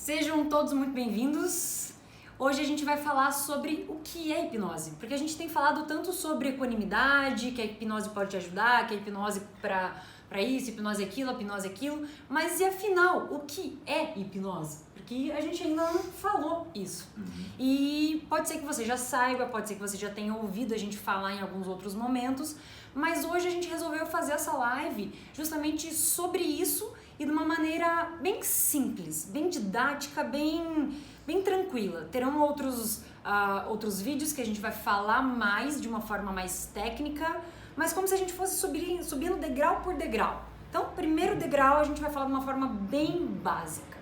Sejam todos muito bem-vindos. Hoje a gente vai falar sobre o que é hipnose, porque a gente tem falado tanto sobre equanimidade, que a hipnose pode te ajudar, que a hipnose para isso, hipnose aquilo, mas e afinal, o que é hipnose? Porque a gente ainda não falou isso. E pode ser que você já saiba, pode ser que você já tenha ouvido a gente falar em alguns outros momentos, mas hoje a gente resolveu fazer essa live justamente sobre isso e de uma maneira bem simples, bem didática, bem tranquila. Terão outros vídeos que a gente vai falar mais, de uma forma mais técnica, mas como se a gente fosse subindo degrau por degrau. Então, primeiro degrau a gente vai falar de uma forma bem básica.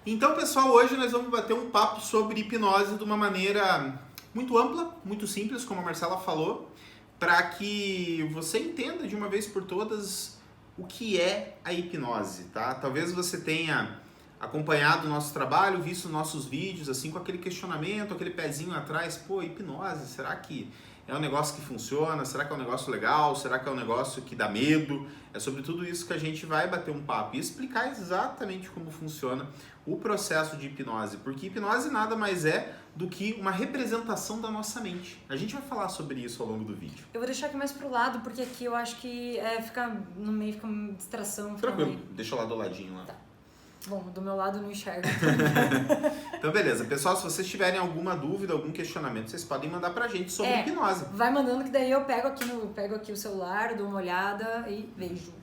Então, pessoal, hoje nós vamos bater um papo sobre hipnose de uma maneira muito ampla, muito simples, como a Marcela falou, para que você entenda de uma vez por todas o que é a hipnose, tá? Talvez você tenha acompanhado o nosso trabalho, visto nossos vídeos, assim, com aquele questionamento, aquele pezinho atrás, pô, hipnose, será que é um negócio que funciona? Será que é um negócio legal? Será que é um negócio que dá medo? É sobre tudo isso que a gente vai bater um papo e explicar exatamente como funciona o processo de hipnose, porque hipnose nada mais é do que uma representação da nossa mente. A gente vai falar sobre isso ao longo do vídeo. Eu vou deixar aqui mais pro lado, porque aqui eu acho que fica no meio, fica uma distração. Tranquilo, deixa lá do ladinho lá. Tá. Bom, do meu lado eu não enxergo. Então beleza, pessoal, se vocês tiverem alguma dúvida, algum questionamento, vocês podem mandar pra gente sobre hipnose. Vai mandando que daí eu pego aqui o celular, dou uma olhada e vejo.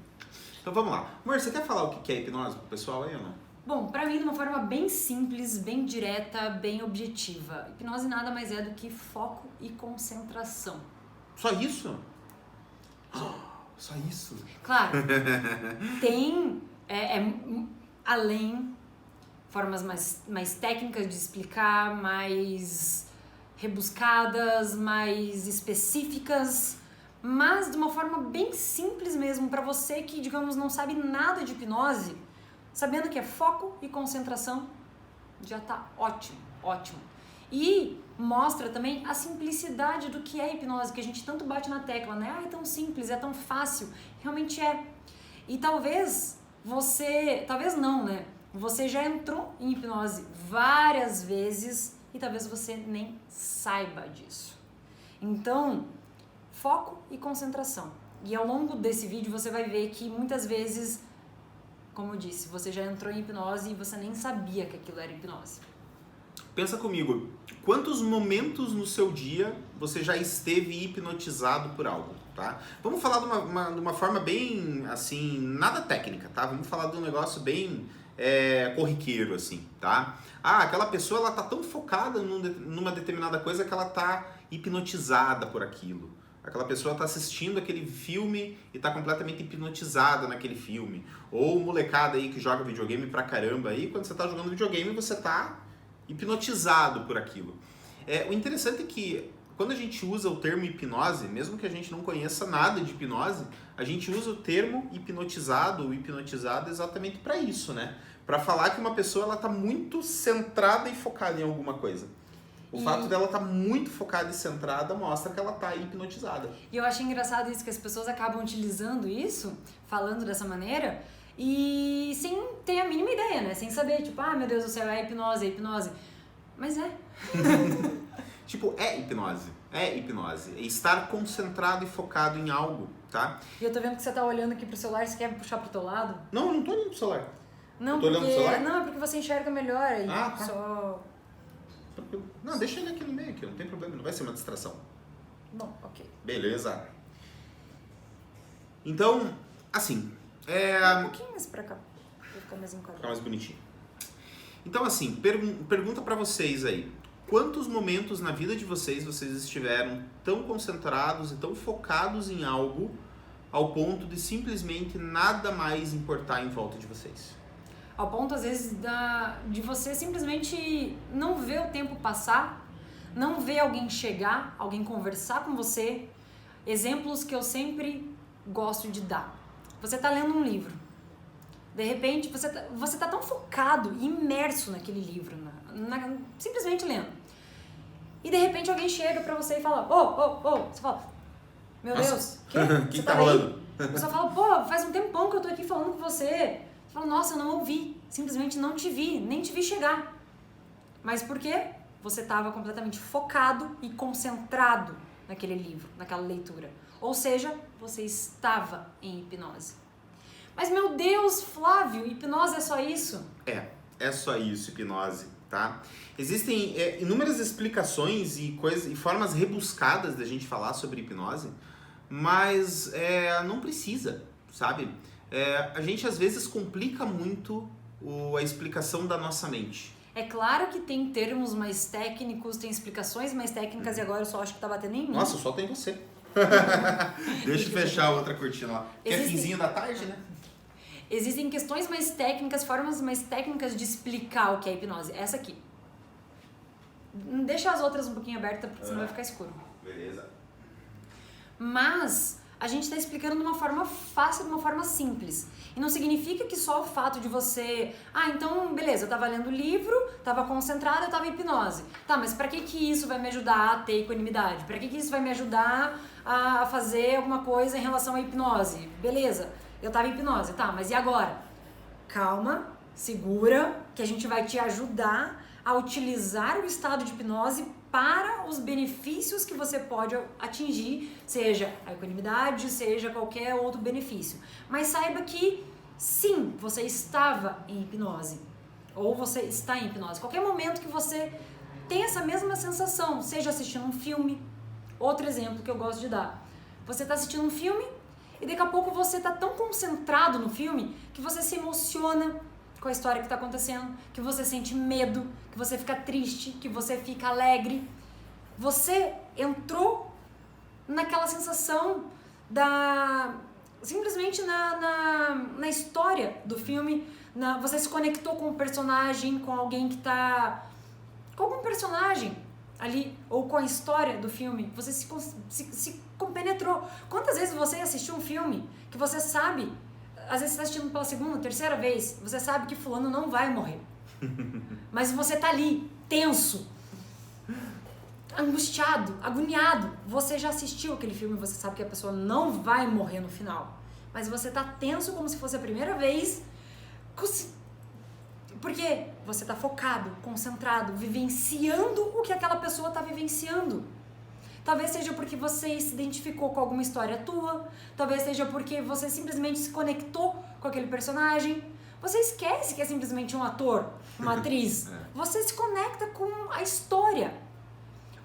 Então vamos lá. Amor, você quer falar o que é hipnose pro pessoal aí ou não? Bom, pra mim de uma forma bem simples, bem direta, bem objetiva. Hipnose nada mais é do que foco e concentração. Só isso? Só isso? Claro, tem além formas mais técnicas de explicar, mais rebuscadas, mais específicas, mas de uma forma bem simples mesmo, para você que, digamos, não sabe nada de hipnose, sabendo que é foco e concentração, já tá ótimo, ótimo. E mostra também a simplicidade do que é hipnose, que a gente tanto bate na tecla, né? Ah, é tão simples, é tão fácil. Realmente é. E talvez não, né? Você já entrou em hipnose várias vezes e talvez você nem saiba disso. Então, foco e concentração. E ao longo desse vídeo você vai ver que muitas vezes, como eu disse, você já entrou em hipnose e você nem sabia que aquilo era hipnose. Pensa comigo, quantos momentos no seu dia você já esteve hipnotizado por algo, tá? Vamos falar de uma forma bem, assim, nada técnica, tá? Vamos falar de um negócio bem corriqueiro, assim, tá? Ah, aquela pessoa, ela tá tão focada numa determinada coisa que ela tá hipnotizada por aquilo. Aquela pessoa tá assistindo aquele filme e tá completamente hipnotizada naquele filme. Ou molecada aí que joga videogame pra caramba aí, quando você tá jogando videogame, você tá hipnotizado por aquilo. O interessante é que quando a gente usa o termo hipnose, mesmo que a gente não conheça nada de hipnose, a gente usa o termo hipnotizado ou hipnotizada exatamente para isso, né? Para falar que uma pessoa ela tá muito centrada e focada em alguma coisa. O fato dela estar muito focada e centrada mostra que ela está hipnotizada. E eu acho engraçado isso, que as pessoas acabam utilizando isso, falando dessa maneira, e sem ter a mínima ideia, né? Sem saber, tipo, ah, meu Deus do céu, é hipnose. Mas é. Tipo, é hipnose. É hipnose. É estar concentrado e focado em algo, tá? E eu tô vendo que você tá olhando aqui pro celular, você quer puxar pro teu lado? Não, eu não tô olhando pro celular. Não, tô olhando pro celular? Não, é porque você enxerga melhor aí. Ah, tá. Só... Não, deixa ele aqui no meio, aqui, não tem problema, não vai ser uma distração. Bom, ok. Beleza. Então, assim... Um pouquinho mais pra cá, pra ficar mais enquadrado. Ficar mais bonitinho. Então, assim, pergunta pra vocês aí. Quantos momentos na vida de vocês estiveram tão concentrados e tão focados em algo ao ponto de simplesmente nada mais importar em volta de vocês? Ao ponto, às vezes, de você simplesmente não ver o tempo passar, não ver alguém chegar, alguém conversar com você. Exemplos que eu sempre gosto de dar. Você está lendo um livro. De repente, você tá tão focado, imerso naquele livro, simplesmente lendo. E de repente alguém chega pra você e fala, ô, você fala, meu Deus, o que tá rolando? A pessoa fala, pô, faz um tempão que eu tô aqui falando com você. Você fala, nossa, eu não ouvi. simplesmente não te vi, nem te vi chegar. Mas por quê? Você estava completamente focado e concentrado naquele livro, naquela leitura. Ou seja, você estava em hipnose. Mas meu Deus, Flávio, hipnose é só isso? É só isso, hipnose, tá? Existem inúmeras explicações e formas rebuscadas da gente falar sobre hipnose, mas não precisa, sabe? A gente às vezes complica muito a explicação da nossa mente. É claro que tem termos mais técnicos, tem explicações mais técnicas e agora eu só acho que tá batendo em mim. Nossa, só tem você. Deixa eu fechar a outra cortina lá. Que é finzinho da tarde, né? Existem questões mais técnicas, formas mais técnicas de explicar o que é hipnose. Essa aqui. Deixa as outras um pouquinho abertas, porque senão vai ficar escuro. Beleza. Mas a gente está explicando de uma forma fácil, de uma forma simples. E não significa que só o fato de você... então, beleza, eu tava lendo o livro, tava concentrada, eu tava em hipnose. Tá, mas pra que isso vai me ajudar a ter equanimidade? Pra que isso vai me ajudar a fazer alguma coisa em relação à hipnose? Beleza, eu tava em hipnose, tá, mas e agora? Calma, segura, que a gente vai te ajudar a utilizar o estado de hipnose para os benefícios que você pode atingir, seja a equanimidade, seja qualquer outro benefício. Mas saiba que, sim, você estava em hipnose, ou você está em hipnose. Qualquer momento que você tem essa mesma sensação, seja assistindo um filme, outro exemplo que eu gosto de dar. Você está assistindo um filme e daqui a pouco você está tão concentrado no filme que você se emociona com a história que está acontecendo, que você sente medo, que você fica triste, que você fica alegre. Você entrou naquela sensação simplesmente na história do filme, você se conectou com o personagem, com alguém que está... com algum personagem ali, ou com a história do filme, você se compenetrou. Quantas vezes você assistiu um filme que você sabe... Às vezes você está assistindo pela segunda, terceira vez, você sabe que fulano não vai morrer. Mas você tá ali, tenso, angustiado, agoniado. Você já assistiu aquele filme, você sabe que a pessoa não vai morrer no final. Mas você tá tenso como se fosse a primeira vez. Porque você tá focado, concentrado, vivenciando o que aquela pessoa tá vivenciando. Talvez seja porque você se identificou com alguma história tua, talvez seja porque você simplesmente se conectou com aquele personagem. Você esquece que é simplesmente um ator, uma atriz. Você se conecta com a história.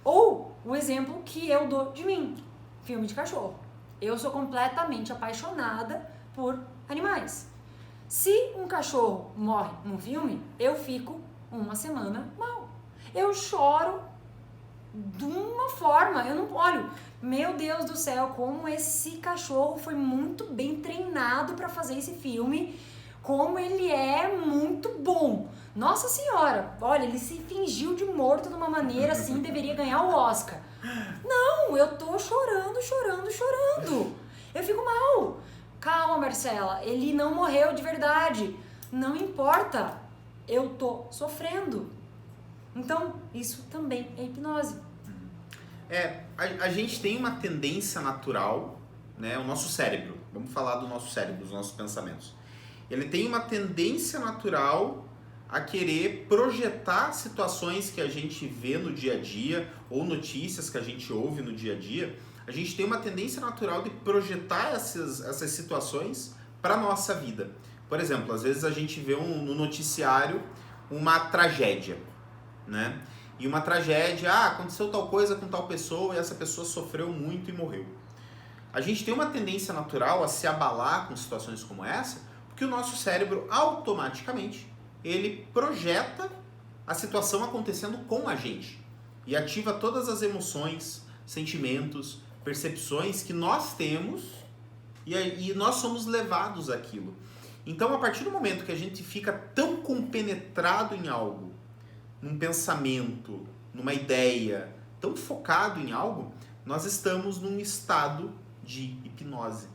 Ou o exemplo que eu dou de mim, filme de cachorro. Eu sou completamente apaixonada por animais. Se um cachorro morre num filme, eu fico uma semana mal. Eu choro de uma forma, eu não olho, meu Deus do céu, como esse cachorro foi muito bem treinado para fazer esse filme, como ele é muito bom. Nossa senhora, olha, ele se fingiu de morto de uma maneira assim, deveria ganhar o Oscar. Não, eu tô chorando. Eu fico mal. Calma, Marcela, ele não morreu de verdade. Não importa, eu tô sofrendo. Então, isso também é hipnose. A gente tem uma tendência natural, né? O nosso cérebro, vamos falar do nosso cérebro, dos nossos pensamentos. Ele tem uma tendência natural a querer projetar situações que a gente vê no dia a dia ou notícias que a gente ouve no dia a dia. A gente tem uma tendência natural de projetar essas situações para a nossa vida. Por exemplo, às vezes a gente vê no noticiário uma tragédia, né? E uma tragédia, aconteceu tal coisa com tal pessoa e essa pessoa sofreu muito e morreu. A gente tem uma tendência natural a se abalar com situações como essa, porque o nosso cérebro automaticamente ele projeta a situação acontecendo com a gente e ativa todas as emoções, sentimentos, percepções que nós temos e nós somos levados àquilo. Então, a partir do momento que a gente fica tão compenetrado em algo, num pensamento, numa ideia, tão focado em algo, nós estamos num estado de hipnose.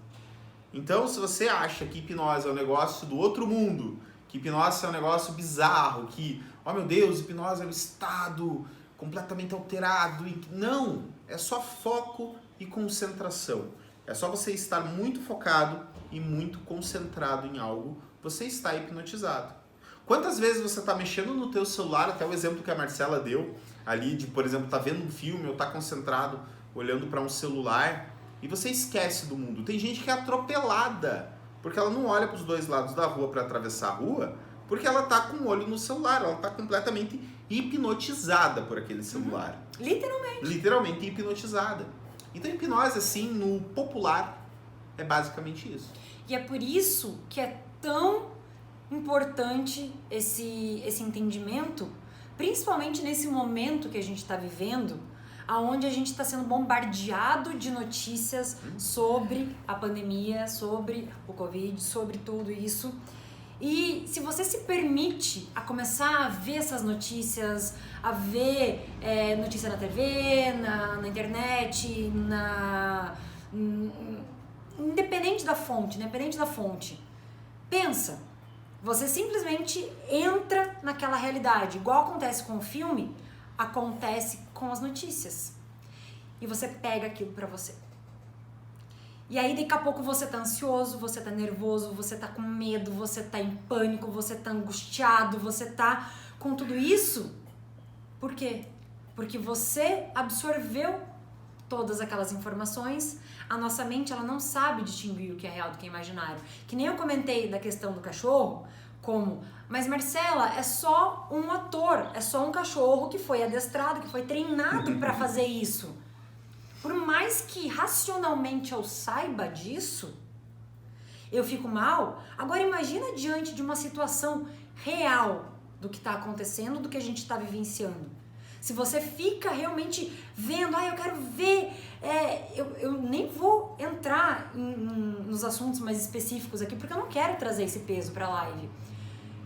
Então, se você acha que hipnose é um negócio do outro mundo, que hipnose é um negócio bizarro, que, oh meu Deus, hipnose é um estado completamente alterado. Não, é só foco e concentração. É só você estar muito focado e muito concentrado em algo, você está hipnotizado. Quantas vezes você tá mexendo no teu celular, até o exemplo que a Marcela deu ali, de, por exemplo, tá vendo um filme ou tá concentrado olhando para um celular e você esquece do mundo. Tem gente que é atropelada, porque ela não olha para os dois lados da rua para atravessar a rua, porque ela tá com o olho no celular, ela tá completamente hipnotizada por aquele celular. Literalmente. Literalmente hipnotizada. Então, hipnose, assim, no popular, é basicamente isso. E é por isso que é tão importante esse entendimento, principalmente nesse momento que a gente está vivendo, onde a gente está sendo bombardeado de notícias sobre a pandemia, sobre o Covid, sobre tudo isso. E se você se permite a começar a ver essas notícias, a ver notícia na TV, na internet, independente da fonte, pensa, você simplesmente entra naquela realidade. Igual acontece com o filme, acontece com as notícias. E você pega aquilo pra você. E aí daqui a pouco você tá ansioso, você tá nervoso, você tá com medo, você tá em pânico, você tá angustiado, você tá com tudo isso. Por quê? Porque você absorveu todas aquelas informações. A nossa mente, ela não sabe distinguir o que é real do que é imaginário. Que nem eu comentei da questão do cachorro, mas Marcela, é só um ator, é só um cachorro que foi adestrado, que foi treinado para fazer isso. Por mais que racionalmente eu saiba disso, eu fico mal. Agora imagina diante de uma situação real do que está acontecendo, do que a gente está vivenciando. Se você fica realmente vendo, eu quero ver, eu nem vou entrar nos assuntos mais específicos aqui, porque eu não quero trazer esse peso para a live.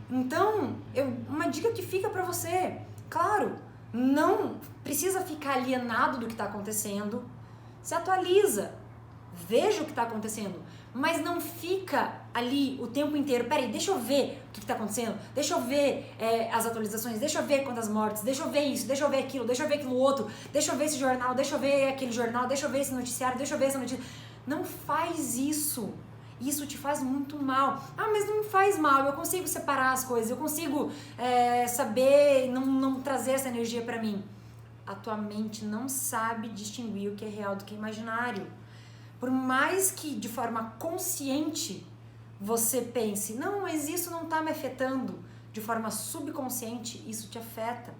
Então, uma dica que fica para você, claro, não precisa ficar alienado do que está acontecendo, se atualiza, veja o que está acontecendo, mas não fica ali o tempo inteiro, peraí, deixa eu ver o que está acontecendo, deixa eu ver as atualizações, deixa eu ver quantas mortes, deixa eu ver isso, deixa eu ver aquilo, deixa eu ver aquilo outro, deixa eu ver esse jornal, deixa eu ver aquele jornal, deixa eu ver esse noticiário, deixa eu ver essa notícia. Não faz isso. Isso te faz muito mal. Mas não faz mal, eu consigo separar as coisas, eu consigo saber, não trazer essa energia pra mim. A tua mente não sabe distinguir o que é real do que é imaginário. Por mais que de forma consciente você pense, não, mas isso não tá me afetando, de forma subconsciente isso te afeta.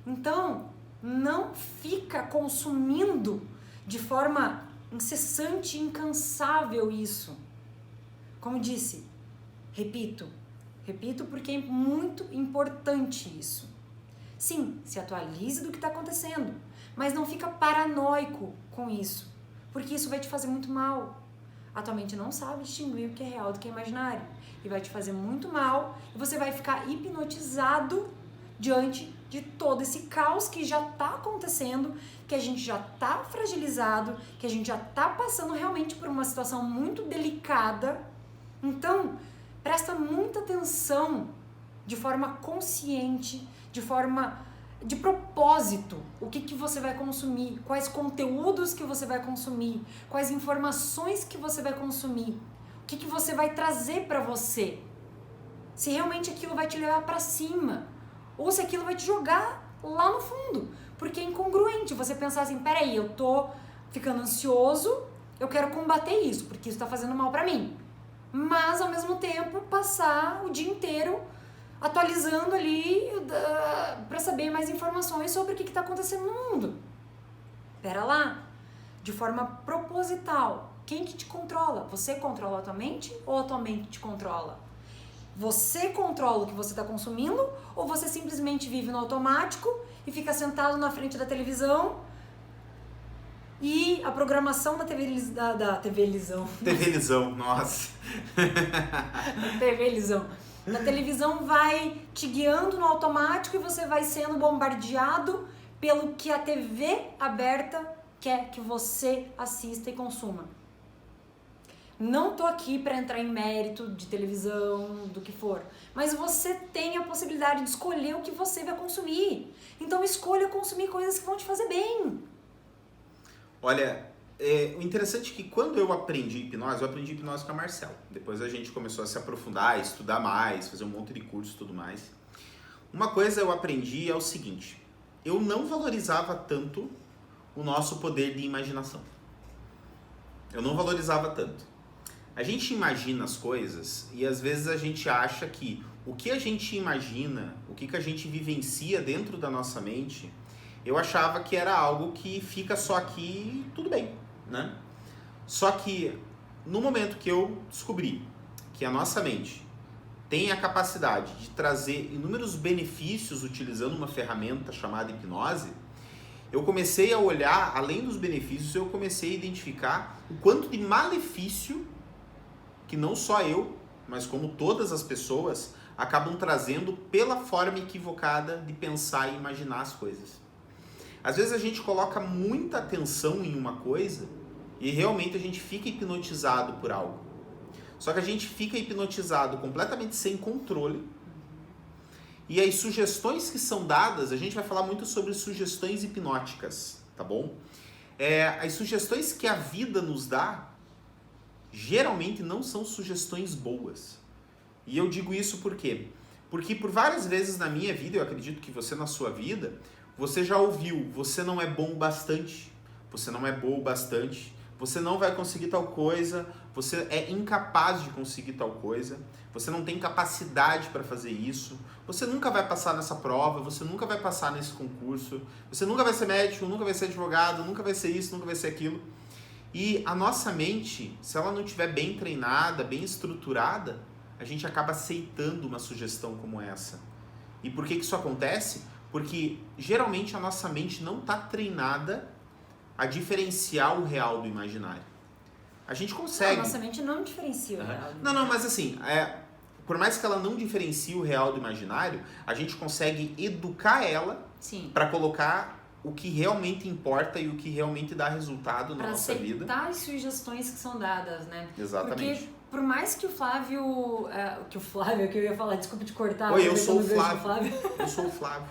Então, não fica consumindo de forma incessante e incansável isso. Como disse, repito porque é muito importante isso. Sim, se atualize do que está acontecendo, mas não fica paranoico com isso, porque isso vai te fazer muito mal. A tua mente não sabe distinguir o que é real do que é imaginário e vai te fazer muito mal e você vai ficar hipnotizado diante de todo esse caos que já está acontecendo, que a gente já está fragilizado, que a gente já está passando realmente por uma situação muito delicada. Então, presta muita atenção de forma consciente, de propósito, o que você vai consumir, quais conteúdos que você vai consumir, quais informações que você vai consumir, o que você vai trazer para você, se realmente aquilo vai te levar para cima, ou se aquilo vai te jogar lá no fundo, porque é incongruente você pensar assim, peraí, eu tô ficando ansioso, eu quero combater isso, porque isso tá fazendo mal pra mim, mas ao mesmo tempo passar o dia inteiro atualizando ali pra saber mais informações sobre o que tá acontecendo no mundo. Pera lá, de forma proposital, quem que te controla? Você controla a tua mente ou a tua mente te controla? Você controla o que você está consumindo ou você simplesmente vive no automático e fica sentado na frente da televisão e a programação da TV-lisão, nossa. TV-lisão. Da televisão vai te guiando no automático e você vai sendo bombardeado pelo que a TV aberta quer que você assista e consuma. Não tô aqui para entrar em mérito de televisão, do que for, mas você tem a possibilidade de escolher o que você vai consumir. Então escolha consumir coisas que vão te fazer bem. Olha, o interessante é que quando eu aprendi hipnose com a Marcela. Depois a gente começou a se aprofundar, a estudar mais, fazer um monte de curso e tudo mais. Uma coisa eu aprendi é o seguinte: eu não valorizava tanto o nosso poder de imaginação. Eu não valorizava tanto. A gente imagina as coisas e às vezes a gente acha que o que a gente imagina, o que a gente vivencia dentro da nossa mente, eu achava que era algo que fica só aqui e tudo bem, né? Só que no momento que eu descobri que a nossa mente tem a capacidade de trazer inúmeros benefícios utilizando uma ferramenta chamada hipnose, eu comecei a olhar, além dos benefícios, eu comecei a identificar o quanto de malefício que não só eu, mas como todas as pessoas, acabam trazendo pela forma equivocada de pensar e imaginar as coisas. Às vezes a gente coloca muita atenção em uma coisa e realmente a gente fica hipnotizado por algo. Só que a gente fica hipnotizado completamente sem controle. E as sugestões que são dadas, a gente vai falar muito sobre sugestões hipnóticas, tá bom? As sugestões que a vida nos dá, geralmente não são sugestões boas. E eu digo isso por quê? Porque por várias vezes na minha vida, eu acredito que você na sua vida, você já ouviu: você não é bom o bastante, você não é boa o bastante, você não vai conseguir tal coisa, você é incapaz de conseguir tal coisa, você não tem capacidade para fazer isso, você nunca vai passar nessa prova, você nunca vai passar nesse concurso, você nunca vai ser médico, nunca vai ser advogado, nunca vai ser isso, nunca vai ser aquilo. E a nossa mente, se ela não estiver bem treinada, bem estruturada, a gente acaba aceitando uma sugestão como essa. E por que isso acontece? Porque geralmente a nossa mente não está treinada a diferenciar o real do imaginário. A gente consegue... Não, a nossa mente não diferencia o real. Não, mas assim, por mais que ela não diferencie o real do imaginário, a gente consegue educar ela para colocar o que realmente importa e o que realmente dá resultado na nossa vida. Para aceitar as sugestões que são dadas, né? Exatamente. Porque por mais que o Flávio... que eu ia falar, desculpa te cortar. Oi, eu sou o Flávio. Eu sou o Flávio.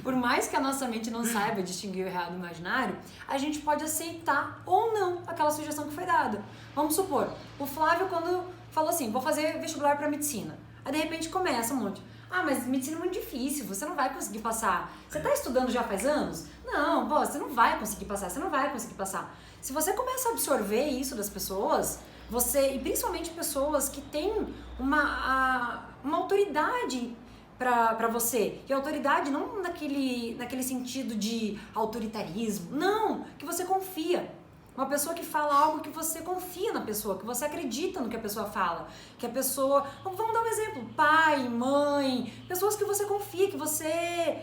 Por mais que a nossa mente não saiba distinguir o real do imaginário, a gente pode aceitar ou não aquela sugestão que foi dada. Vamos supor, o Flávio quando falou assim, vou fazer vestibular para medicina. Aí de repente começa um monte. Ah, mas medicina é muito difícil, você não vai conseguir passar. Você está estudando já faz anos? Não, pô, você não vai conseguir passar, você não vai conseguir passar. Se você começa a absorver isso das pessoas, e principalmente pessoas que têm uma autoridade para você. E autoridade não naquele sentido de autoritarismo, não, que você confia. Uma pessoa que fala algo que você confia na pessoa, que você acredita no que a pessoa fala. Que a pessoa... Vamos dar um exemplo. Pai, mãe, pessoas que você confia, que você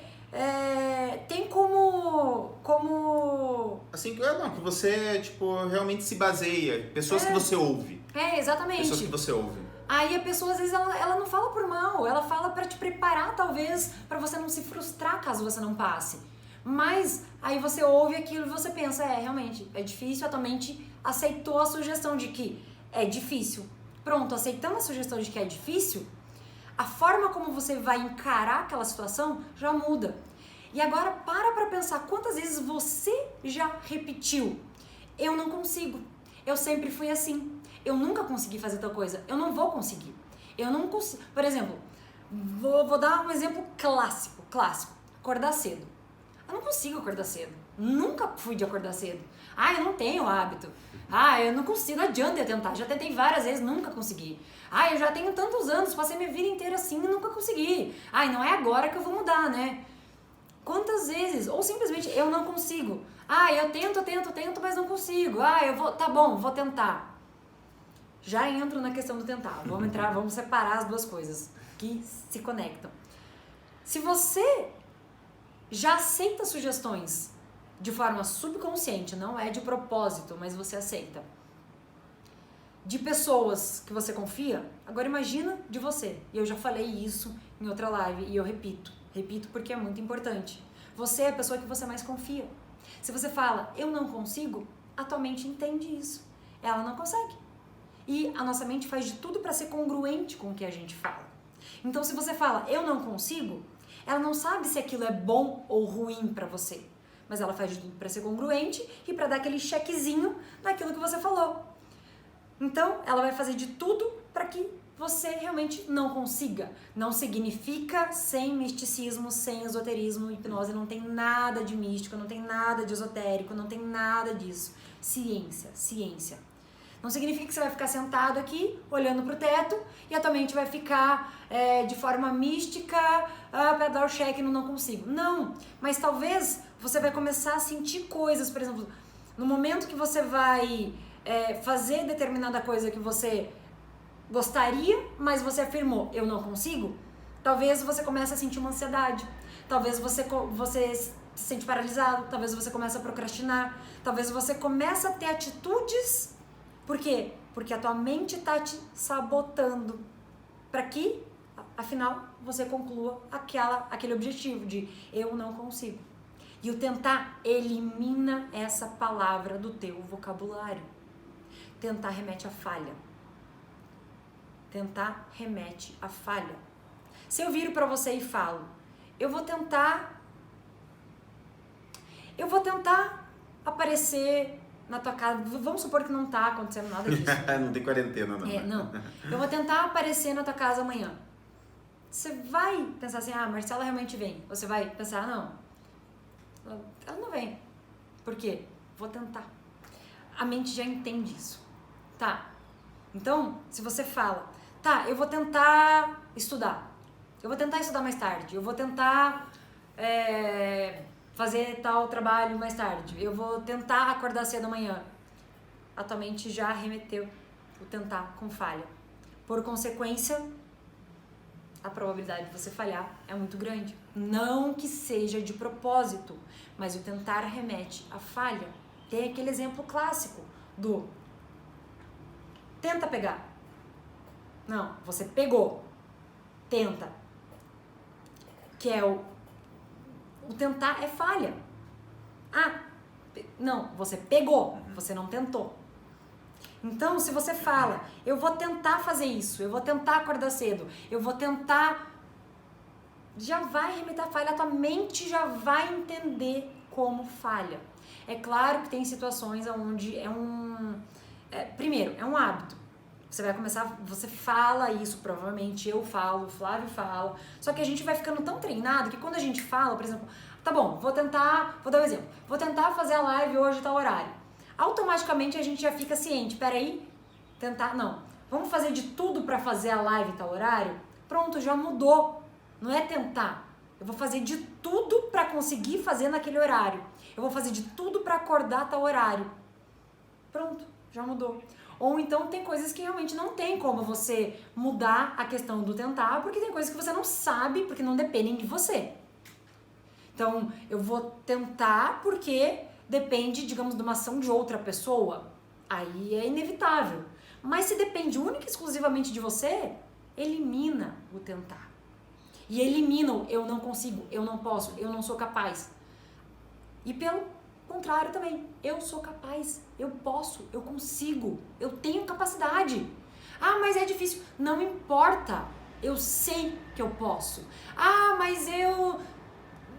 tem como... Assim, que você, realmente se baseia. Pessoas que você ouve. Exatamente. Pessoas que você ouve. Aí a pessoa, às vezes, ela não fala por mal. Ela fala pra te preparar, talvez, pra você não se frustrar caso você não passe. Mas aí você ouve aquilo e você pensa, realmente, é difícil, a tua mente aceitou a sugestão de que é difícil. Pronto, aceitando a sugestão de que é difícil, a forma como você vai encarar aquela situação já muda. E agora para pensar quantas vezes você já repetiu. Eu não consigo, eu sempre fui assim, eu nunca consegui fazer tal coisa, eu não vou conseguir. Eu não consigo, por exemplo, vou dar um exemplo clássico, acordar cedo. Eu não consigo acordar cedo. Nunca fui de acordar cedo. Eu não tenho hábito. Eu não consigo, não adianta eu tentar. Já tentei várias vezes, nunca consegui. Eu já tenho tantos anos, passei minha vida inteira assim e nunca consegui. Não é agora que eu vou mudar, né? Quantas vezes? Ou simplesmente eu não consigo. Eu tento, mas não consigo. Tá bom, vou tentar. Já entro na questão do tentar. Vamos separar as duas coisas que se conectam. Se você já aceita sugestões de forma subconsciente, não é de propósito, mas você aceita, de pessoas que você confia, agora imagina de você. E eu já falei isso em outra live e eu repito porque é muito importante. Você é a pessoa que você mais confia. Se você fala, eu não consigo, a tua mente entende isso. Ela não consegue. E a nossa mente faz de tudo para ser congruente com o que a gente fala. Então, se você fala, eu não consigo, ela não sabe se aquilo é bom ou ruim para você. mas ela faz de tudo para ser congruente e para dar aquele chequezinho naquilo que você falou. Então, ela vai fazer de tudo para que você realmente não consiga. Não significa sem misticismo, sem esoterismo. Hipnose não tem nada de místico, não tem nada de esotérico, não tem nada disso. Ciência, ciência. Não significa que você vai ficar sentado aqui, olhando pro teto, e a tua mente vai ficar de forma mística para dar o cheque no não consigo. Não, mas talvez você vai começar a sentir coisas, por exemplo, no momento que você vai fazer determinada coisa que você gostaria, mas você afirmou, eu não consigo, talvez você comece a sentir uma ansiedade, talvez você se sente paralisado, talvez você comece a procrastinar, talvez você comece a ter atitudes. Por quê? Porque a tua mente está te sabotando para que, afinal, você conclua aquele objetivo de eu não consigo. E o tentar elimina essa palavra do teu vocabulário. Tentar remete à falha. Tentar remete à falha. Se eu viro para você e falo, eu vou tentar aparecer na tua casa, vamos supor que não tá acontecendo nada disso. Não tem quarentena, não. Não. Eu vou tentar aparecer na tua casa amanhã. Você vai pensar assim, Marcela realmente vem. Você vai pensar, não, ela não vem. Por quê? Vou tentar. A mente já entende isso. Tá. Então, se você fala, tá, eu vou tentar estudar. Eu vou tentar estudar mais tarde. Eu vou tentar fazer tal trabalho mais tarde. Eu vou tentar acordar cedo amanhã. A tua mente já remeteu o tentar com falha. Por consequência, a probabilidade de você falhar é muito grande. Não que seja de propósito, mas o tentar remete à falha. Tem aquele exemplo clássico do tenta pegar. Não, você pegou. Tenta. Que é o tentar é falha. Não, você pegou, você não tentou. Então, se você fala, eu vou tentar fazer isso, eu vou tentar acordar cedo, eu vou tentar, já vai remeter a falha, a tua mente já vai entender como falha. É claro que tem situações onde primeiro, é um hábito. Você vai começar, você fala isso, provavelmente eu falo, o Flávio fala, só que a gente vai ficando tão treinado que quando a gente fala, por exemplo, tá bom, vou dar um exemplo, vou tentar fazer a live hoje tal horário. Automaticamente a gente já fica ciente, peraí, tentar, não, vamos fazer de tudo pra fazer a live tal horário? Pronto, já mudou, não é tentar, eu vou fazer de tudo pra conseguir fazer naquele horário, eu vou fazer de tudo pra acordar tal horário. Pronto, já mudou. Ou então tem coisas que realmente não tem como você mudar a questão do tentar, porque tem coisas que você não sabe, porque não dependem de você. Então, eu vou tentar porque depende, digamos, de uma ação de outra pessoa. Aí é inevitável. Mas se depende única e exclusivamente de você, elimina o tentar. E elimina o eu não consigo, eu não posso, eu não sou capaz. E pelo contrário também, eu sou capaz, eu posso, eu consigo, eu tenho capacidade. Mas é difícil. Não importa, eu sei que eu posso.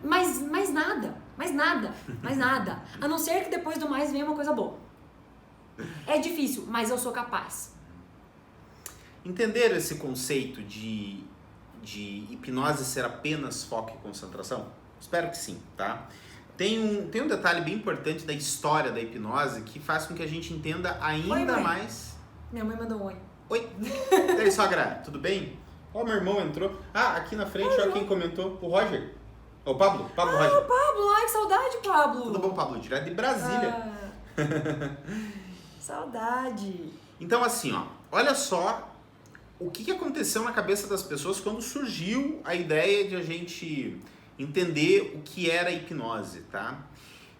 Mas nada. A não ser que depois do mais venha uma coisa boa. É difícil, mas eu sou capaz. Entenderam esse conceito de hipnose ser apenas foco e concentração? Espero que sim, tá? Tem um detalhe bem importante da história da hipnose que faz com que a gente entenda ainda mais... Minha mãe mandou um oi. Oi, e aí, sogra, tudo bem? Ó, meu irmão entrou. Aqui na frente, ó, quem comentou? O Roger. O Pablo Roger. O Pablo, ai, que saudade, Pablo. Tudo bom, Pablo? Direto de Brasília. Saudade. Então, assim, ó, olha só o que aconteceu na cabeça das pessoas quando surgiu a ideia de a gente entender o que era hipnose, tá?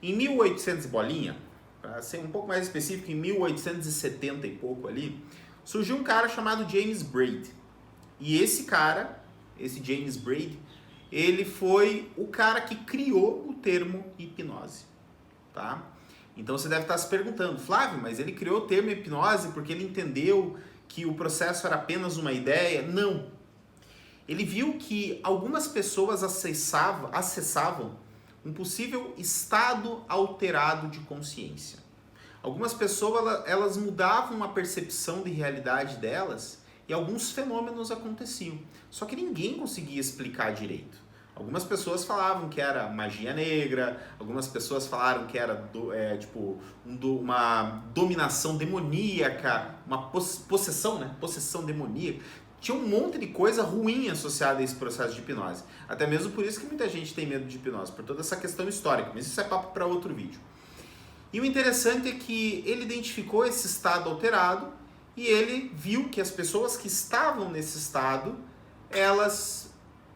Em 1800 bolinha, para ser um pouco mais específico, em 1870 e pouco ali, surgiu um cara chamado James Braid. E esse cara, esse James Braid, ele foi o cara que criou o termo hipnose, tá? Então você deve estar se perguntando, Flávio, mas ele criou o termo hipnose porque ele entendeu que o processo era apenas uma ideia? Não. Ele viu que algumas pessoas acessavam um possível estado alterado de consciência. Algumas pessoas, elas mudavam a percepção de realidade delas e alguns fenômenos aconteciam. Só que ninguém conseguia explicar direito. Algumas pessoas falavam que era magia negra, algumas pessoas falaram que era uma dominação demoníaca, uma possessão, né? Possessão demoníaca. Tinha um monte de coisa ruim associada a esse processo de hipnose. Até mesmo por isso que muita gente tem medo de hipnose, por toda essa questão histórica. Mas isso é papo para outro vídeo. E o interessante é que ele identificou esse estado alterado e ele viu que as pessoas que estavam nesse estado, elas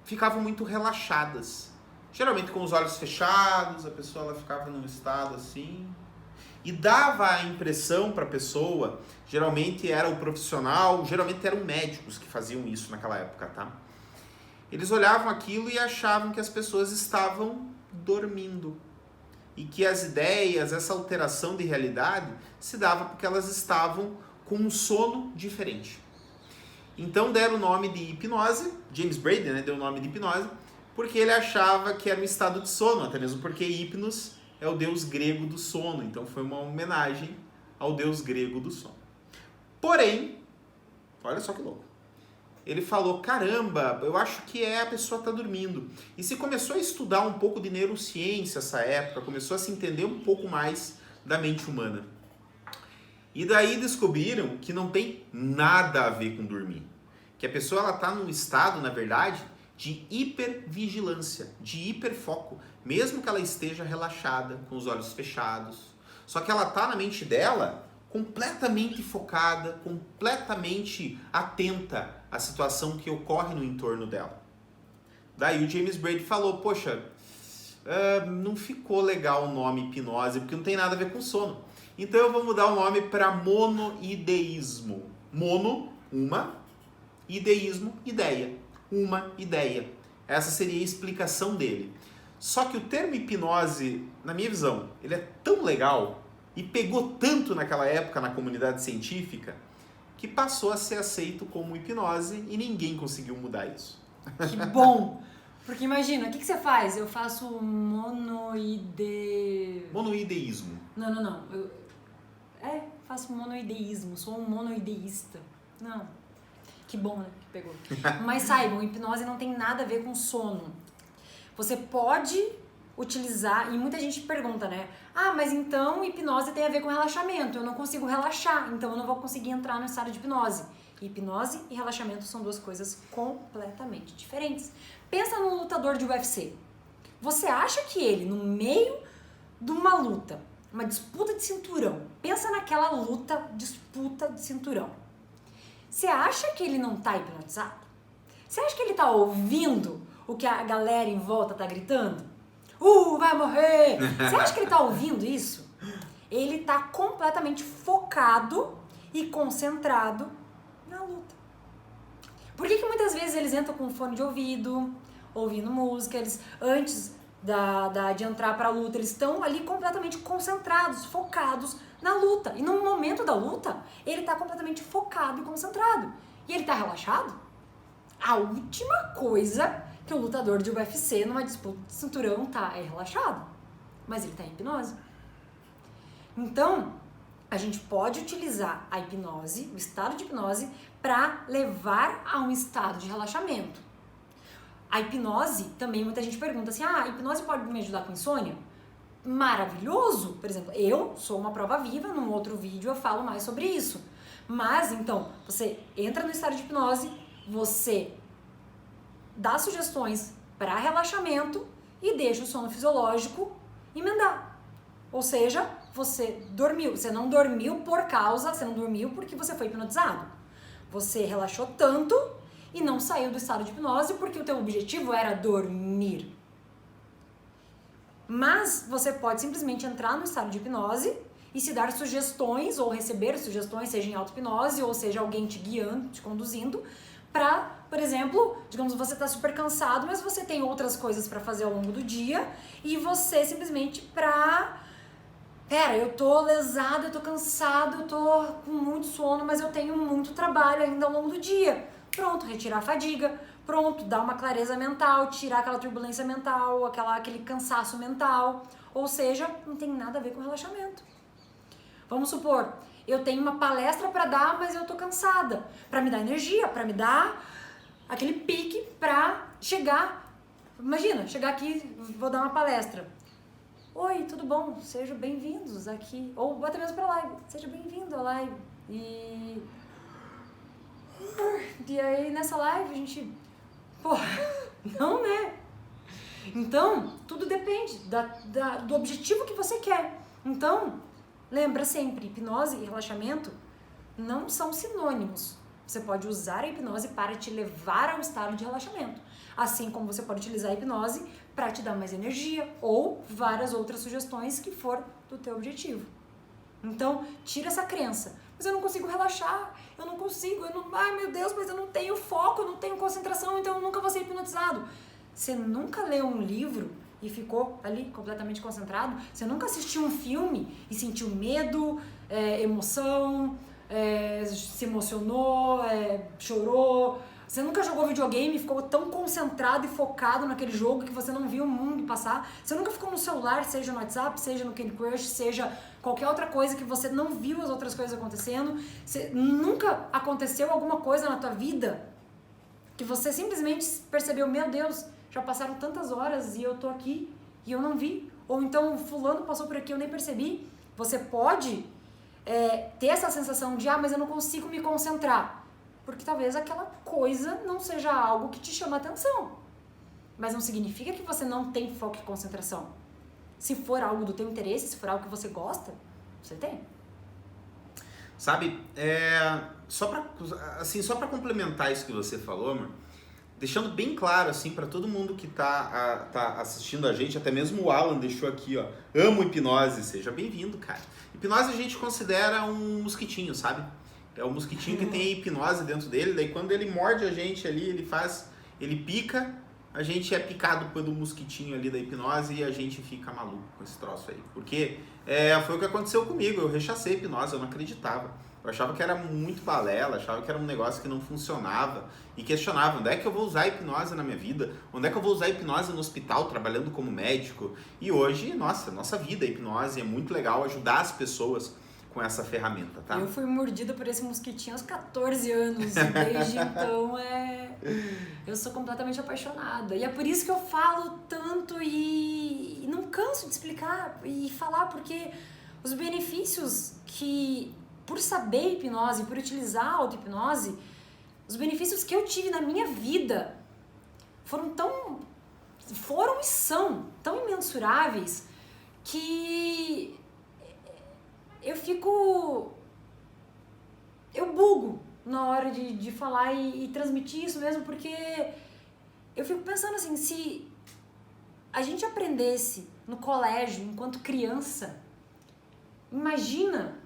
ficavam muito relaxadas. Geralmente com os olhos fechados, a pessoa ela ficava num estado assim. E dava a impressão para a pessoa, geralmente era o profissional, geralmente eram médicos que faziam isso naquela época, tá? Eles olhavam aquilo e achavam que as pessoas estavam dormindo. E que as ideias, essa alteração de realidade, se dava porque elas estavam com um sono diferente. Então deram o nome de hipnose, James Brady, né, deu o nome de hipnose, porque ele achava que era um estado de sono, até mesmo porque hipnos é o deus grego do sono, então foi uma homenagem ao deus grego do sono. Porém, olha só que louco, ele falou, caramba, eu acho que a pessoa está dormindo. E se começou a estudar um pouco de neurociência nessa época, começou a se entender um pouco mais da mente humana. E daí descobriram que não tem nada a ver com dormir. Que a pessoa está num estado, na verdade, de hipervigilância, de hiperfoco, mesmo que ela esteja relaxada, com os olhos fechados. Só que ela está na mente dela completamente focada, completamente atenta à situação que ocorre no entorno dela. Daí o James Brady falou, poxa, não ficou legal o nome hipnose, porque não tem nada a ver com sono. Então eu vou mudar o nome para monoideísmo. Mono, uma, ideísmo, ideia. Uma ideia. Essa seria a explicação dele. Só que o termo hipnose, na minha visão, ele é tão legal e pegou tanto naquela época na comunidade científica que passou a ser aceito como hipnose e ninguém conseguiu mudar isso. Que bom! Porque imagina, o que você faz? Eu faço monoideísmo. Não. Faço monoideísmo. Sou um monoideísta. Não. Que bom, né? Que pegou. Mas saibam, hipnose não tem nada a ver com sono. Você pode utilizar, e muita gente pergunta, né? Ah, mas então hipnose tem a ver com relaxamento. Eu não consigo relaxar, então eu não vou conseguir entrar no estado de hipnose. Hipnose e relaxamento são duas coisas completamente diferentes. Pensa num lutador de UFC. Você acha que ele, no meio de uma luta, uma disputa de cinturão, pensa naquela disputa de cinturão. Você acha que ele não tá hipnotizado? Você acha que ele tá ouvindo o que a galera em volta tá gritando? Vai morrer! Você acha que ele tá ouvindo isso? Ele tá completamente focado e concentrado na luta. Por que muitas vezes eles entram com fone de ouvido, ouvindo música, eles antes de entrar pra luta, eles estão ali completamente concentrados, focados na luta. E no momento da luta, ele tá completamente focado e concentrado. E ele tá relaxado? A última coisa que o lutador de UFC numa disputa de cinturão é relaxado. Mas ele tá em hipnose. Então, a gente pode utilizar a hipnose, o estado de hipnose, para levar a um estado de relaxamento. A hipnose, também muita gente pergunta assim, a hipnose pode me ajudar com insônia? Maravilhoso! Por exemplo, eu sou uma prova viva, num outro vídeo eu falo mais sobre isso. Mas, então, você entra no estado de hipnose, você dá sugestões para relaxamento e deixa o sono fisiológico emendar. Ou seja, você dormiu. Você não dormiu você não dormiu porque você foi hipnotizado. Você relaxou tanto e não saiu do estado de hipnose porque o teu objetivo era dormir. Mas você pode simplesmente entrar no estado de hipnose e se dar sugestões ou receber sugestões, seja em auto-hipnose ou seja alguém te guiando, te conduzindo, para, por exemplo, digamos, você está super cansado, mas você tem outras coisas para fazer ao longo do dia e você simplesmente eu tô lesado, eu tô cansado, eu tô com muito sono, mas eu tenho muito trabalho ainda ao longo do dia. Pronto, retirar a fadiga, pronto, dá uma clareza mental, tirar aquela turbulência mental, aquele cansaço mental. Ou seja, não tem nada a ver com relaxamento. Vamos supor, eu tenho uma palestra para dar, mas eu tô cansada. Para me dar energia, para me dar aquele pique para chegar. Imagina, chegar aqui, vou dar uma palestra. Oi, tudo bom? Sejam bem-vindos aqui. Ou até mesmo para a live. Seja bem-vindo à live. E aí nessa live a gente... Pô, não, né? Então, tudo depende do objetivo que você quer. Então, lembra sempre, hipnose e relaxamento não são sinônimos. Você pode usar a hipnose para te levar ao estado de relaxamento. Assim como você pode utilizar a hipnose para te dar mais energia ou várias outras sugestões que for do teu objetivo. Então, tira essa crença. Mas eu não consigo relaxar, eu não consigo, ai meu Deus, mas eu não tenho foco, eu não tenho concentração, então eu nunca vou ser hipnotizado. Você nunca leu um livro e ficou ali completamente concentrado? Você nunca assistiu um filme e sentiu medo, emoção, se emocionou, chorou? Você nunca jogou videogame e ficou tão concentrado e focado naquele jogo que você não viu o mundo passar? Você nunca ficou no celular, seja no WhatsApp, seja no Candy Crush, seja qualquer outra coisa que você não viu as outras coisas acontecendo? Nunca aconteceu alguma coisa na tua vida que você simplesmente percebeu, meu Deus, já passaram tantas horas e eu tô aqui e eu não vi? Ou então fulano passou por aqui e eu nem percebi? Você pode ter essa sensação de, mas eu não consigo me concentrar. Porque talvez aquela coisa não seja algo que te chama atenção. Mas não significa que você não tem foco e concentração. Se for algo do teu interesse, se for algo que você gosta, você tem. Sabe, só pra complementar isso que você falou, amor, deixando bem claro, assim, pra todo mundo que tá assistindo a gente, até mesmo o Alan deixou aqui, ó, amo hipnose, seja bem-vindo, cara. Hipnose a gente considera um mosquitinho, sabe? É o mosquitinho que tem hipnose dentro dele, daí quando ele morde a gente ali, ele pica, a gente é picado pelo mosquitinho ali da hipnose e a gente fica maluco com esse troço aí. Porque foi o que aconteceu comigo, eu rechacei a hipnose, eu não acreditava. Eu achava que era muito balela, achava que era um negócio que não funcionava e questionava, onde é que eu vou usar a hipnose na minha vida? Onde é que eu vou usar a hipnose no hospital, trabalhando como médico? E hoje, nossa vida, a hipnose é muito legal ajudar as pessoas com essa ferramenta, tá? Eu fui mordida por esse mosquitinho aos 14 anos e desde então eu sou completamente apaixonada. E é por isso que eu falo tanto e não canso de explicar e falar, porque os benefícios que, por saber hipnose, por utilizar a auto-hipnose, os benefícios que eu tive na minha vida foram e são tão imensuráveis que eu bugo na hora de falar e transmitir isso mesmo, porque eu fico pensando assim, se a gente aprendesse no colégio, enquanto criança, imagina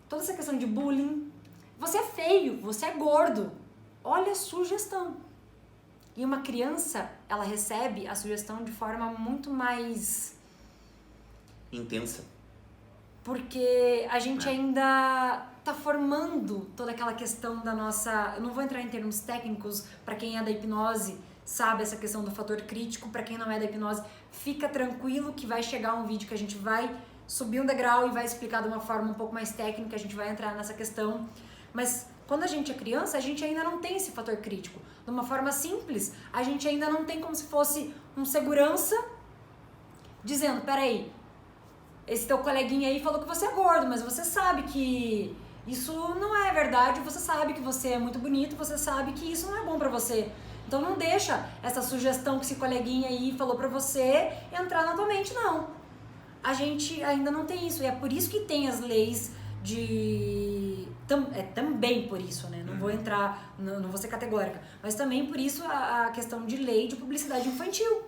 toda essa questão de bullying, você é feio, você é gordo, olha a sugestão. E uma criança, ela recebe a sugestão de forma muito mais intensa. Porque a gente ainda tá formando toda aquela questão da nossa... Eu não vou entrar em termos técnicos, para quem é da hipnose sabe essa questão do fator crítico, para quem não é da hipnose, fica tranquilo que vai chegar um vídeo que a gente vai subir um degrau e vai explicar de uma forma um pouco mais técnica, a gente vai entrar nessa questão. Mas quando a gente é criança, a gente ainda não tem esse fator crítico. De uma forma simples, a gente ainda não tem como se fosse um segurança dizendo, peraí, esse teu coleguinha aí falou que você é gordo, mas você sabe que isso não é verdade, você sabe que você é muito bonito, você sabe que isso não é bom pra você. Então não deixa essa sugestão que esse coleguinha aí falou pra você entrar na tua mente, não. A gente ainda não tem isso, e é por isso que tem as leis de... também por isso, né? Não vou entrar, não vou ser categórica, mas também por isso a questão de lei de publicidade infantil.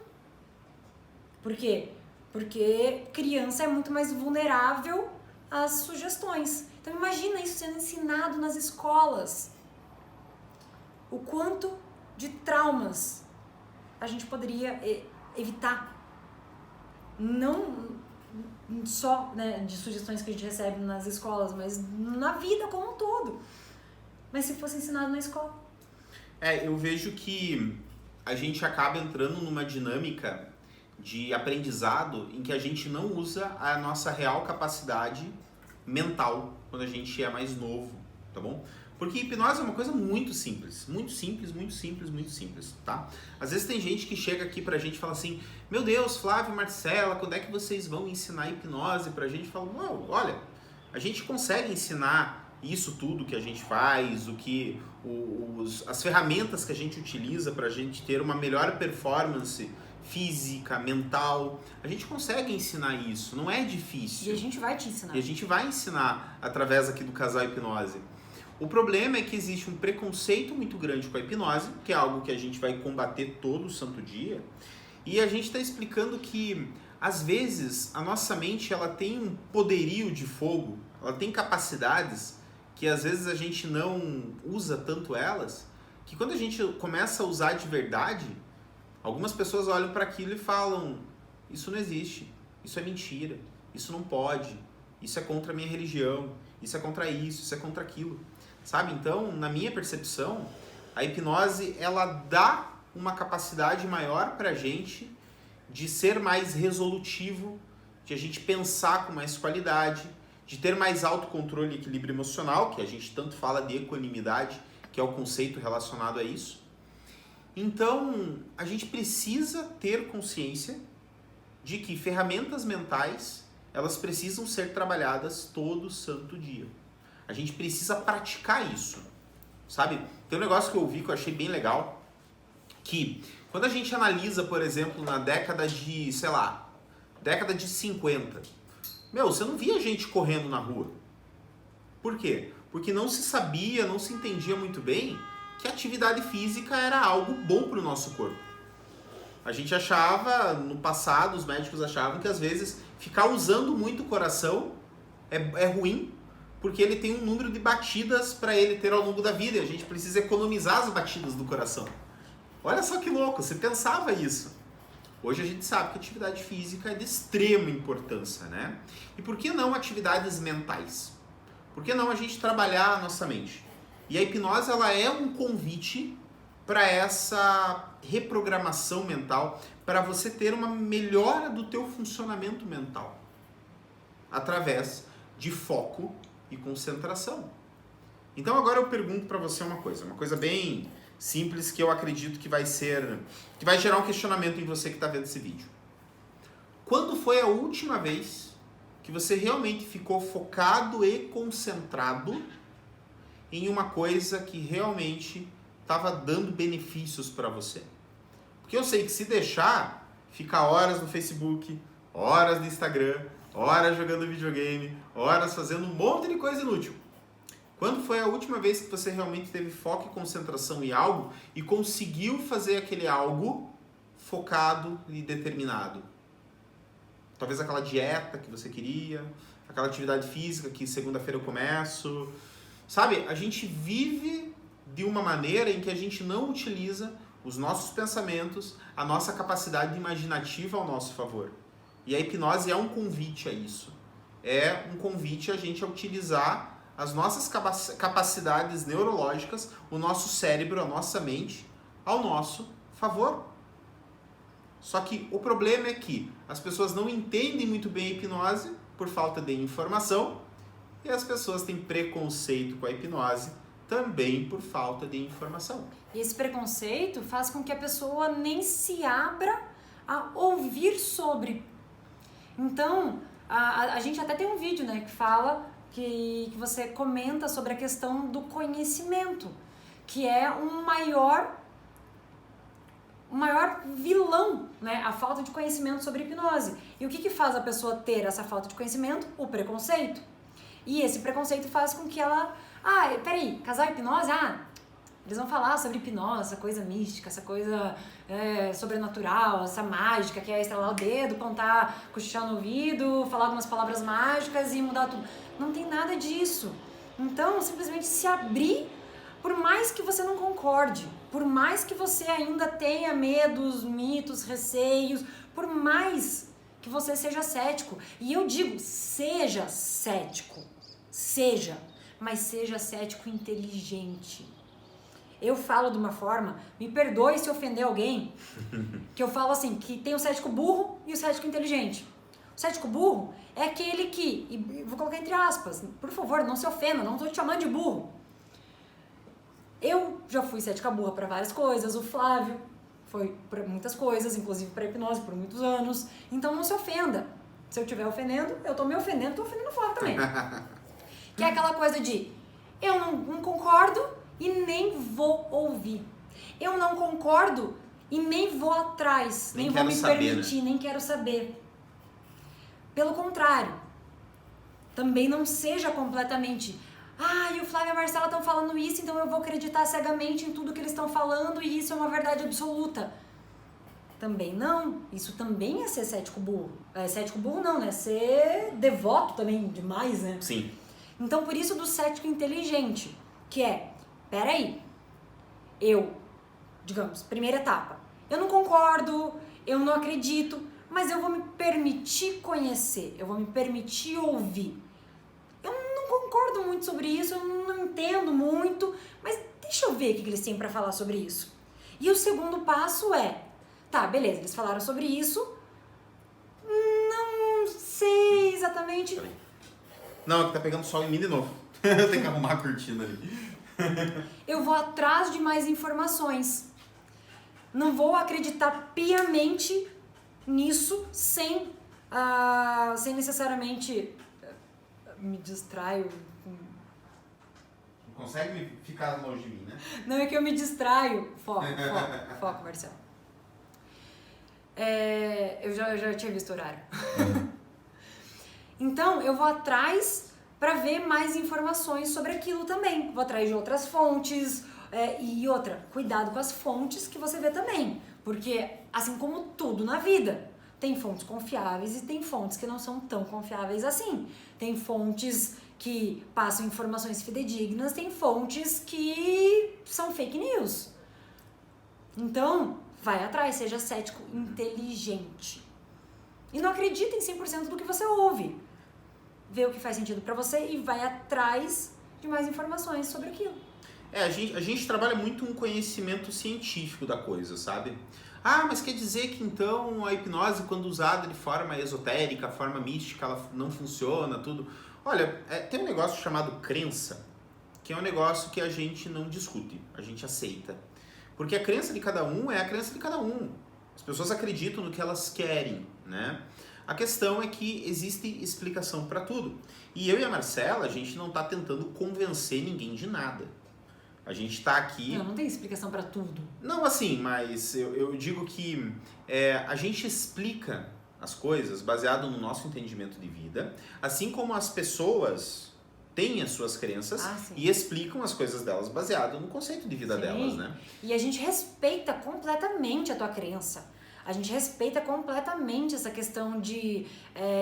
Por quê? Porque criança é muito mais vulnerável às sugestões. Então imagina isso sendo ensinado nas escolas. O quanto de traumas a gente poderia evitar. Não só, né, de sugestões que a gente recebe nas escolas, mas na vida como um todo. Mas se fosse ensinado na escola. Eu vejo que a gente acaba entrando numa dinâmica de aprendizado em que a gente não usa a nossa real capacidade mental quando a gente é mais novo, tá bom? Porque hipnose é uma coisa muito simples, muito simples, muito simples, muito simples, tá? Às vezes tem gente que chega aqui pra gente e fala assim, meu Deus, Flávio e Marcela, quando é que vocês vão ensinar hipnose pra gente? Fala, olha, a gente consegue ensinar isso tudo que a gente faz, as ferramentas que a gente utiliza pra gente ter uma melhor performance física, mental, a gente consegue ensinar isso, não é difícil. E a gente vai te ensinar. E a gente vai ensinar através aqui do Casal Hipnose. O problema é que existe um preconceito muito grande com a hipnose, que é algo que a gente vai combater todo santo dia, e a gente está explicando que, às vezes, a nossa mente ela tem um poderio de fogo, ela tem capacidades que às vezes a gente não usa tanto elas, que quando a gente começa a usar de verdade, algumas pessoas olham para aquilo e falam, isso não existe, isso é mentira, isso não pode, isso é contra a minha religião, isso é contra isso é contra aquilo. Sabe? Então, na minha percepção, a hipnose, ela dá uma capacidade maior pra gente de ser mais resolutivo, de a gente pensar com mais qualidade, de ter mais autocontrole e equilíbrio emocional, que a gente tanto fala de equanimidade, que é o conceito relacionado a isso. Então, a gente precisa ter consciência de que ferramentas mentais, elas precisam ser trabalhadas todo santo dia. A gente precisa praticar isso, sabe? Tem um negócio que eu ouvi que eu achei bem legal, que quando a gente analisa, por exemplo, na década de 50, você não via gente correndo na rua. Por quê? Porque não se sabia, não se entendia muito bem que a atividade física era algo bom para o nosso corpo. A gente achava, no passado, os médicos achavam que às vezes ficar usando muito o coração é ruim, porque ele tem um número de batidas para ele ter ao longo da vida e a gente precisa economizar as batidas do coração. Olha só que louco, você pensava isso. Hoje a gente sabe que a atividade física é de extrema importância, né? E por que não atividades mentais? Por que não a gente trabalhar a nossa mente? E a hipnose, ela é um convite para essa reprogramação mental, para você ter uma melhora do teu funcionamento mental através de foco e concentração. Então agora eu pergunto para você uma coisa bem simples que eu acredito que vai gerar um questionamento em você que está vendo esse vídeo. Quando foi a última vez que você realmente ficou focado e concentrado em uma coisa que realmente estava dando benefícios para você? Porque eu sei que se deixar, fica horas no Facebook, horas no Instagram, horas jogando videogame, horas fazendo um monte de coisa inútil. Quando foi a última vez que você realmente teve foco e concentração em algo e conseguiu fazer aquele algo focado e determinado? Talvez aquela dieta que você queria, aquela atividade física que segunda-feira eu começo. Sabe, a gente vive de uma maneira em que a gente não utiliza os nossos pensamentos, a nossa capacidade imaginativa ao nosso favor. E a hipnose é um convite a isso. É um convite a gente a utilizar as nossas capacidades neurológicas, o nosso cérebro, a nossa mente, ao nosso favor. Só que o problema é que as pessoas não entendem muito bem a hipnose por falta de informação e as pessoas têm preconceito com a hipnose também por falta de informação. E esse preconceito faz com que a pessoa nem se abra a ouvir sobre. Então, a gente até tem um vídeo, né, que fala, que você comenta sobre a questão do conhecimento, que é o maior vilão, né, a falta de conhecimento sobre hipnose. E o que faz a pessoa ter essa falta de conhecimento? O preconceito. E esse preconceito faz com que ela... peraí, casal hipnose? Eles vão falar sobre hipnose, essa coisa mística, essa coisa sobrenatural, essa mágica que é estralar o dedo, contar, cochichar no ouvido, falar algumas palavras mágicas e mudar tudo. Não tem nada disso. Então, simplesmente se abrir, por mais que você não concorde, por mais que você ainda tenha medos, mitos, receios, por mais que você seja cético. E eu digo, seja cético, mas seja cético inteligente. Eu falo de uma forma, me perdoe se ofender alguém, que eu falo assim, que tem o cético burro e o cético inteligente. O cético burro é aquele que, e vou colocar entre aspas, por favor, não se ofenda, não estou te chamando de burro. Eu já fui cética burra para várias coisas, o Flávio foi para muitas coisas, inclusive para hipnose por muitos anos, então não se ofenda. Se eu estiver ofendendo, eu estou me ofendendo, estou ofendendo o Flávio também. Que é aquela coisa de, eu não concordo e nem vou ouvir. Eu não concordo e nem vou atrás, nem vou me permitir, nem quero saber. Pelo contrário, também não seja completamente, e o Flávio e a Marcela estão falando isso, então eu vou acreditar cegamente em tudo que eles estão falando e isso é uma verdade absoluta. Também não, isso também é ser cético burro. Cético burro não, né? Ser devoto também demais, né? Sim. Então por isso do cético inteligente, que é, peraí, digamos, primeira etapa, eu não concordo, eu não acredito, mas eu vou me permitir conhecer, eu vou me permitir ouvir. Eu não concordo muito sobre isso, eu não entendo muito, mas deixa eu ver o que eles têm para falar sobre isso. E o segundo passo é, tá, beleza, eles falaram sobre isso, não sei exatamente... Não, é que tá pegando sol em mim de novo. Eu tenho que arrumar a cortina ali. Eu vou atrás de mais informações. Não vou acreditar piamente nisso sem necessariamente me distraio. Não consegue ficar longe de mim, né? Não, é que eu me distraio. Foco, Marcelo. Eu já tinha visto o horário. Então, eu vou atrás para ver mais informações sobre aquilo também. Vou atrás de outras fontes e outra, cuidado com as fontes que você vê também. Porque, assim como tudo na vida, tem fontes confiáveis e tem fontes que não são tão confiáveis assim. Tem fontes que passam informações fidedignas, tem fontes que são fake news. Então, vai atrás, seja cético inteligente. E não acredita em 100% do que você ouve. Vê o que faz sentido pra você e vai atrás de mais informações sobre aquilo. A gente trabalha muito um conhecimento científico da coisa, sabe? Mas quer dizer que então a hipnose, quando usada de forma esotérica, forma mística, ela não funciona, tudo. Olha, tem um negócio chamado crença, que é um negócio que a gente não discute, a gente aceita. Porque a crença de cada um é a crença de cada um. As pessoas acreditam no que elas querem, né? A questão é que existe explicação para tudo. E eu e a Marcela, a gente não está tentando convencer ninguém de nada. A gente está aqui... Não tem explicação para tudo. Não, assim, mas eu digo que a gente explica as coisas baseado no nosso entendimento de vida, assim como as pessoas têm as suas crenças e explicam as coisas delas baseado no conceito de vida delas, né? E a gente respeita completamente a tua crença. A gente respeita completamente essa questão de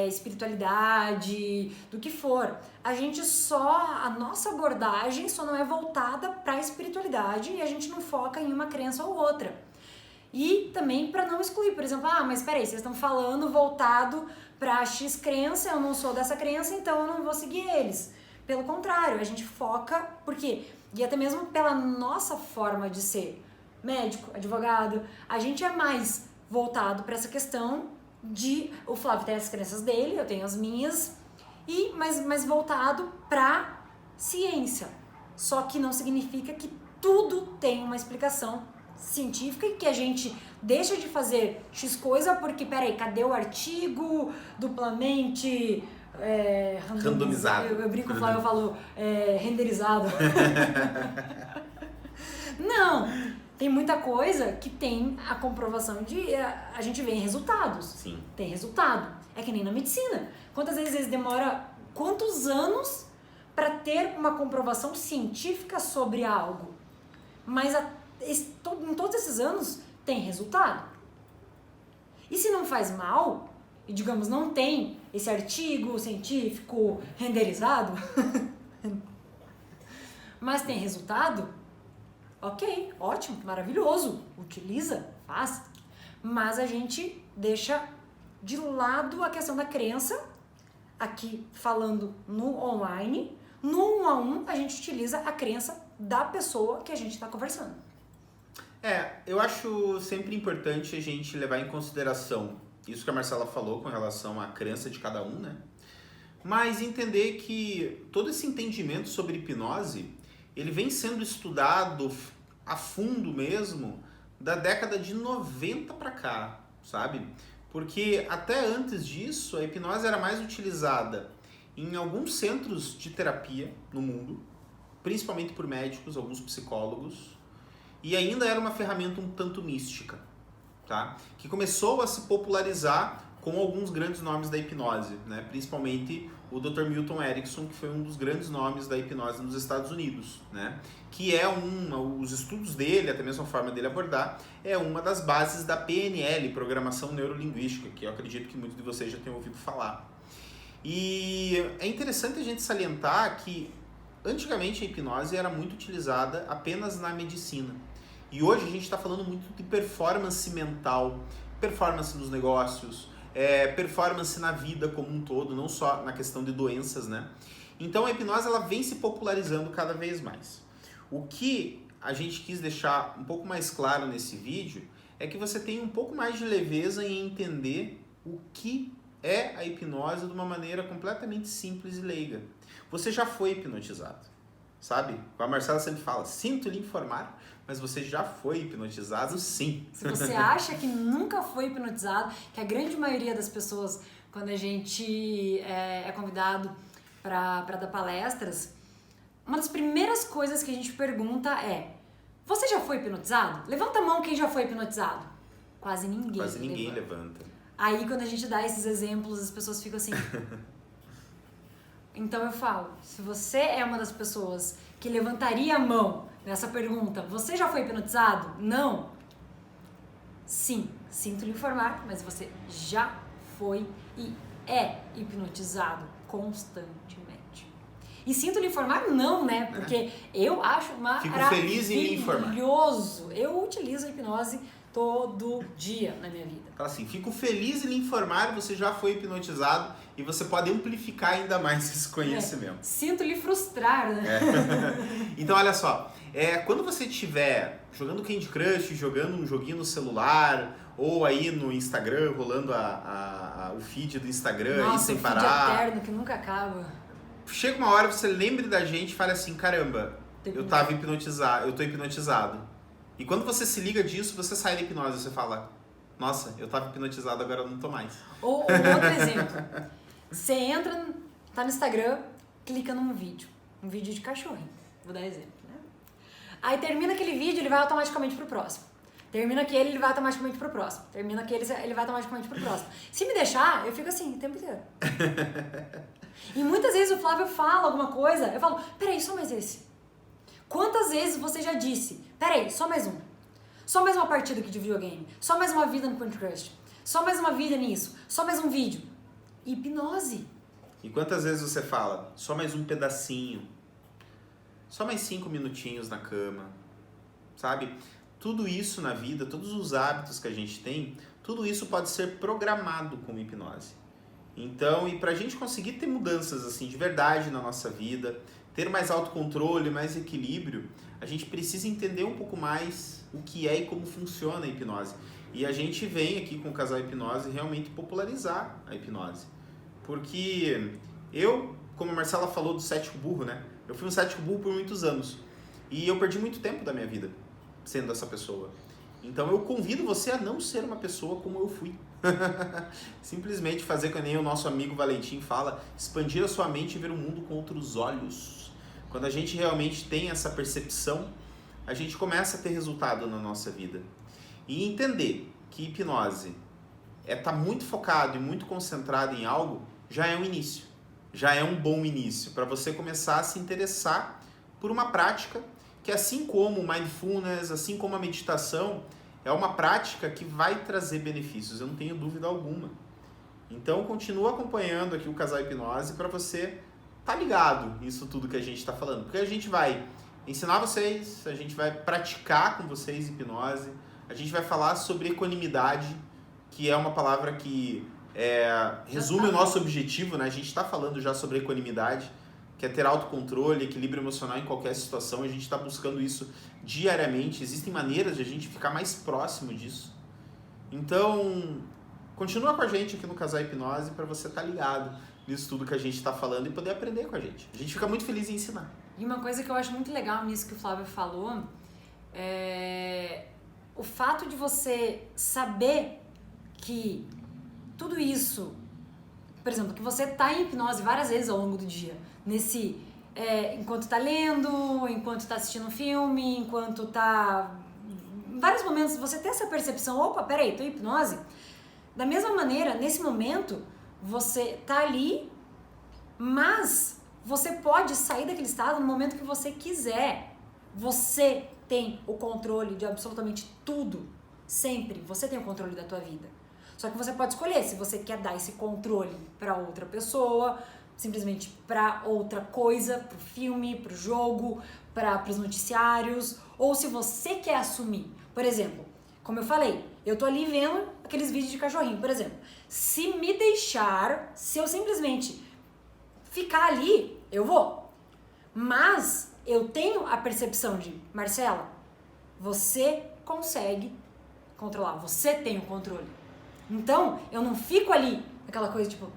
espiritualidade, do que for. A nossa abordagem só não é voltada para a espiritualidade e a gente não foca em uma crença ou outra. E também para não excluir, por exemplo, mas peraí, vocês estão falando voltado para X crença, eu não sou dessa crença, então eu não vou seguir eles. Pelo contrário, a gente foca, porque, e até mesmo pela nossa forma de ser médico, advogado, a gente é mais voltado para essa questão de o Flávio tem as crenças dele, eu tenho as minhas, mas voltado para ciência. Só que não significa que tudo tem uma explicação científica e que a gente deixa de fazer X coisa porque, peraí, cadê o artigo duplamente randomizado? Eu brinco, o Flávio falou renderizado. Não! Tem muita coisa que tem a comprovação de... A gente vê em resultados. Sim. Tem resultado. É que nem na medicina. Quantas vezes demora... Quantos anos para ter uma comprovação científica sobre algo? Mas em todos esses anos tem resultado. E se não faz mal, e digamos, não tem esse artigo científico renderizado, mas tem resultado... Ok, ótimo, maravilhoso, utiliza, faz, mas a gente deixa de lado a questão da crença, aqui falando no online, no 1 a 1 a gente utiliza a crença da pessoa que a gente está conversando. Eu acho sempre importante a gente levar em consideração isso que a Marcela falou com relação à crença de cada um, né? Mas entender que todo esse entendimento sobre hipnose, ele vem sendo estudado a fundo mesmo da década de 90 para cá, sabe? Porque até antes disso, a hipnose era mais utilizada em alguns centros de terapia no mundo, principalmente por médicos, alguns psicólogos, e ainda era uma ferramenta um tanto mística, tá? Que começou a se popularizar com alguns grandes nomes da hipnose, né? Principalmente o Dr. Milton Erickson, que foi um dos grandes nomes da hipnose nos Estados Unidos, né? Que é os estudos dele, até mesmo a forma dele abordar, é uma das bases da PNL, Programação Neurolinguística, que eu acredito que muitos de vocês já tenham ouvido falar. E é interessante a gente salientar que antigamente a hipnose era muito utilizada apenas na medicina. E hoje a gente está falando muito de performance mental, performance nos negócios, performance na vida como um todo, não só na questão de doenças, né? Então a hipnose ela vem se popularizando cada vez mais. O que a gente quis deixar um pouco mais claro nesse vídeo é que você tem um pouco mais de leveza em entender o que é a hipnose de uma maneira completamente simples e leiga. Você já foi hipnotizado, sabe? Como a Marcela sempre fala, sinto lhe informar, mas você já foi hipnotizado sim. Se você acha que nunca foi hipnotizado, que a grande maioria das pessoas, quando a gente é convidado para dar palestras, uma das primeiras coisas que a gente pergunta é: você já foi hipnotizado? Levanta a mão quem já foi hipnotizado. Quase ninguém levanta. Aí quando a gente dá esses exemplos, as pessoas ficam assim. Então eu falo, se você é uma das pessoas que levantaria a mão nessa pergunta, você já foi hipnotizado? Não. Sim, sinto lhe informar, mas você já foi e é hipnotizado constantemente. E sinto lhe informar não, né? Porque eu acho maravilhoso. Fico feliz em lhe informar. Eu utilizo a hipnose todo dia na minha vida. Então assim, fico feliz em lhe informar, você já foi hipnotizado e você pode amplificar ainda mais esse conhecimento. Sinto lhe frustrar, né? Então olha só, quando você estiver jogando Candy Crush, jogando um joguinho no celular, ou aí no Instagram, rolando o feed do Instagram. Nossa, aí sem parar. Nossa, o feed eterno que nunca acaba. Chega uma hora, você lembre da gente e fale assim, caramba, eu tô hipnotizado. E quando você se liga disso, você sai da hipnose, você fala, nossa, eu tava hipnotizado, agora eu não tô mais. Ou outro exemplo, você entra, tá no Instagram, clica num vídeo, um vídeo de cachorrinho, vou dar exemplo, né? Aí termina aquele vídeo, ele vai automaticamente pro próximo. Termina aquele, ele vai automaticamente pro próximo. Termina aquele, ele vai automaticamente pro próximo. Se me deixar, eu fico assim o tempo inteiro. E muitas vezes o Flávio fala alguma coisa, eu falo, peraí, só mais esse. Quantas vezes você já disse, peraí, só mais um. Só mais uma partida aqui de videogame. Só mais uma vida no Candy Crush. Só mais uma vida nisso. Só mais um vídeo. Hipnose. E quantas vezes você fala, só mais um pedacinho. Só mais 5 minutinhos na cama. Sabe? Tudo isso na vida, todos os hábitos que a gente tem, tudo isso pode ser programado com hipnose. Então, e pra gente conseguir ter mudanças assim de verdade na nossa vida, ter mais autocontrole, mais equilíbrio, a gente precisa entender um pouco mais o que é e como funciona a hipnose. E a gente vem aqui com o Casal Hipnose realmente popularizar a hipnose. Porque eu, como a Marcela falou do cético burro, né? Eu fui um cético burro por muitos anos. E eu perdi muito tempo da minha vida sendo essa pessoa. Então eu convido você a não ser uma pessoa como eu fui. Simplesmente fazer que nem o nosso amigo Valentim fala, expandir a sua mente e ver o mundo com outros olhos. Quando a gente realmente tem essa percepção, a gente começa a ter resultado na nossa vida. E entender que hipnose tá muito focado e muito concentrado em algo, já é um início. Já é um bom início para você começar a se interessar por uma prática que, assim como o mindfulness, assim como a meditação, é uma prática que vai trazer benefícios, eu não tenho dúvida alguma. Então, continua acompanhando aqui o Casal Hipnose para você tá ligado nisso tudo que a gente está falando. Porque a gente vai ensinar vocês, a gente vai praticar com vocês hipnose, a gente vai falar sobre equanimidade, que é uma palavra que resume o nosso objetivo, né? A gente está falando já sobre equanimidade, quer ter autocontrole, equilíbrio emocional em qualquer situação. A gente está buscando isso diariamente. Existem maneiras de a gente ficar mais próximo disso. Então, continua com a gente aqui no Casal Hipnose para você estar ligado nisso tudo que a gente está falando e poder aprender com a gente. A gente fica muito feliz em ensinar. E uma coisa que eu acho muito legal nisso que o Flávio falou é o fato de você saber que tudo isso, por exemplo, que você tá em hipnose várias vezes ao longo do dia, enquanto tá lendo, enquanto tá assistindo um filme, enquanto tá... Em vários momentos você tem essa percepção, opa, peraí, tô em hipnose. Da mesma maneira, nesse momento, você tá ali, mas você pode sair daquele estado no momento que você quiser. Você tem o controle de absolutamente tudo, sempre. Você tem o controle da tua vida. Só que você pode escolher se você quer dar esse controle para outra pessoa, simplesmente para outra coisa, pro filme, pro jogo, para os noticiários, ou se você quer assumir. Por exemplo, como eu falei, eu tô ali vendo aqueles vídeos de cachorrinho, por exemplo. Se me deixar, se eu simplesmente ficar ali, eu vou. Mas eu tenho a percepção de, Marcela, você consegue controlar, você tem o controle. Então, eu não fico ali, aquela coisa tipo,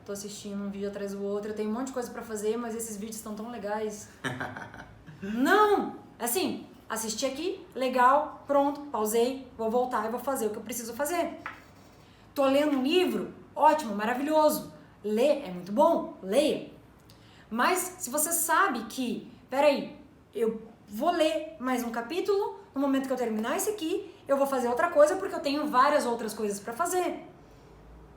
tô assistindo um vídeo atrás do outro, eu tenho um monte de coisa pra fazer, mas esses vídeos estão tão legais. Não! Assim, assisti aqui, legal, pronto, pausei, vou voltar e vou fazer o que eu preciso fazer. Tô lendo um livro, ótimo, maravilhoso. Ler é muito bom, leia. Mas se você sabe que, peraí, eu vou ler mais um capítulo, no momento que eu terminar esse aqui, eu vou fazer outra coisa porque eu tenho várias outras coisas pra fazer.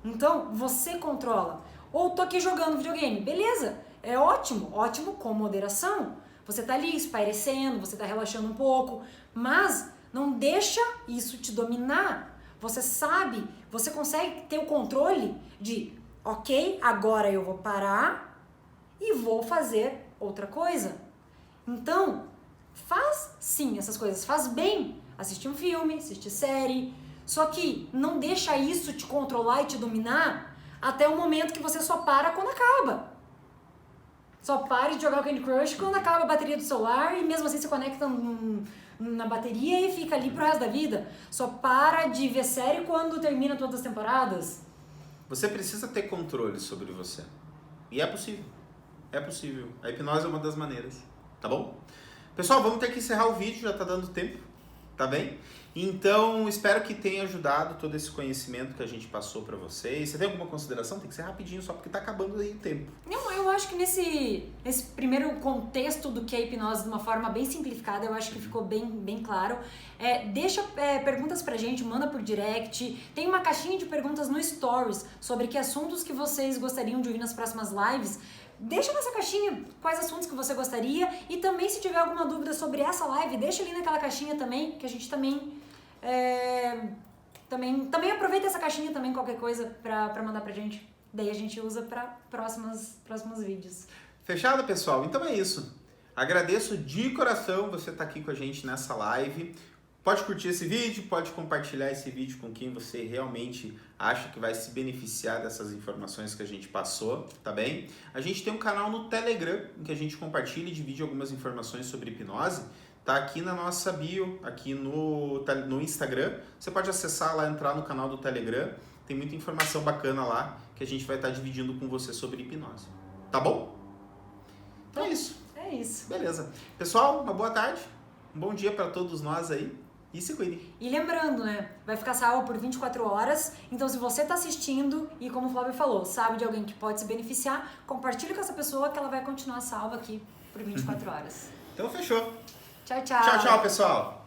Então, você controla. Ou tô aqui jogando videogame, beleza, é ótimo, ótimo com moderação. Você tá ali espairecendo, você tá relaxando um pouco, mas não deixa isso te dominar. Você sabe, você consegue ter o controle de, ok, agora eu vou parar e vou fazer outra coisa. Então, faz sim essas coisas, faz bem. Assistir um filme, assistir série, só que não deixa isso te controlar e te dominar até o momento que você só para quando acaba. Só pare de jogar o Candy Crush quando acaba a bateria do celular e mesmo assim se conecta na bateria e fica ali pro resto da vida. Só para de ver série quando termina todas as temporadas. Você precisa ter controle sobre você. E é possível. É possível. A hipnose é uma das maneiras. Tá bom? Pessoal, vamos ter que encerrar o vídeo, já tá dando tempo. Tá bem? Então, espero que tenha ajudado todo esse conhecimento que a gente passou pra vocês. Você tem alguma consideração? Tem que ser rapidinho, só porque tá acabando aí o tempo. Não, eu acho que nesse primeiro contexto do que é hipnose, de uma forma bem simplificada, eu acho que ficou bem claro. Deixa perguntas pra gente, manda por direct. Tem uma caixinha de perguntas no Stories sobre que assuntos que vocês gostariam de ouvir nas próximas lives. Deixa nessa caixinha quais assuntos que você gostaria e também se tiver alguma dúvida sobre essa live, deixa ali naquela caixinha também, que a gente também aproveita essa caixinha também, qualquer coisa pra mandar pra gente. Daí a gente usa pra próximos vídeos. Fechado, pessoal? Então é isso. Agradeço de coração você estar aqui com a gente nessa live. Pode curtir esse vídeo, pode compartilhar esse vídeo com quem você realmente acha que vai se beneficiar dessas informações que a gente passou, tá bem? A gente tem um canal no Telegram, em que a gente compartilha e divide algumas informações sobre hipnose. Tá aqui na nossa bio, aqui no Instagram. Você pode acessar lá, entrar no canal do Telegram. Tem muita informação bacana lá que a gente vai estar dividindo com você sobre hipnose. Tá bom? Então é isso. É isso. Beleza. Pessoal, uma boa tarde. Um bom dia para todos nós aí. E se cuidem. E lembrando, né? Vai ficar salvo por 24 horas. Então, se você tá assistindo e, como o Flávio falou, sabe de alguém que pode se beneficiar, compartilhe com essa pessoa que ela vai continuar salva aqui por 24 horas. Então, fechou. Tchau, tchau. Tchau, tchau, pessoal.